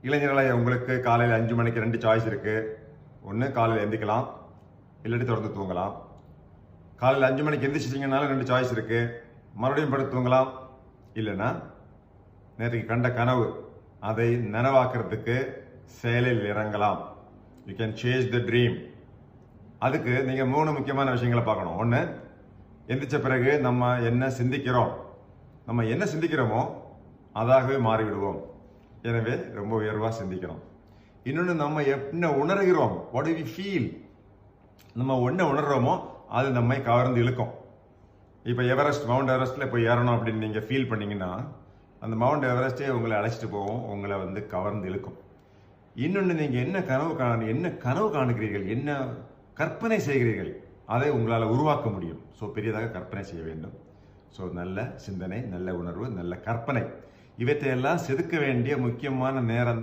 இளைஞர்களை உங்களுக்கு காலையில் 5 மணிக்கு 2 சாய்ஸ் இருக்கு. ஒன்று காலையில் எந்திக்கலாம், இல்லாட்டி தொடர்ந்து தூங்கலாம். காலையில் 5 மணிக்கு எந்திரிச்சிட்டிங்கனாலும் 2 சாய்ஸ் இருக்கு. மறுபடியும் படுத்து தூங்கலாம், இல்லைன்னா நேற்றுக்கு கண்ட கனவு அதை நனவாக்குறதுக்கு செயலில் இறங்கலாம். You can chase the dream. அதுக்கு நீங்கள் 3 முக்கியமான விஷயங்களை பார்க்கணும். ஒன்று, எந்திரிச்ச பிறகு நம்ம என்ன சிந்திக்கிறோம். நம்ம என்ன சிந்திக்கிறோமோ அதாகவே மாறிவிடுவோம். எனவே ரொம்ப உயர்வாக சிந்திக்கிறோம். இன்னொன்று, நம்ம என்ன உணர்கிறோம், வாட் டு வி ஃபீல். நம்ம என்ன உணர்றோமோ அது நம்மை கவர்ந்து இழுக்கும். இப்போ மவுண்ட் எவரெஸ்ட்டில் போய் ஏறணும் அப்படின்னு நீங்கள் ஃபீல் பண்ணீங்கன்னா அந்த மவுண்ட் எவரெஸ்டே உங்களை அழைச்சிட்டு போவோம், உங்களை கவர்ந்து இழுக்கும். இன்னொன்று, நீங்கள் என்ன கனவு காணுகிறீர்கள், என்ன கற்பனை செய்கிறீர்கள், அதை உங்களால் உருவாக்க முடியும். ஸோ பெரியதாக கற்பனை செய்ய வேண்டும். ஸோ நல்ல சிந்தனை, நல்ல உணர்வு, நல்ல கற்பனை, இவற்றையெல்லாம் செதுக்க வேண்டிய முக்கியமான நேரம்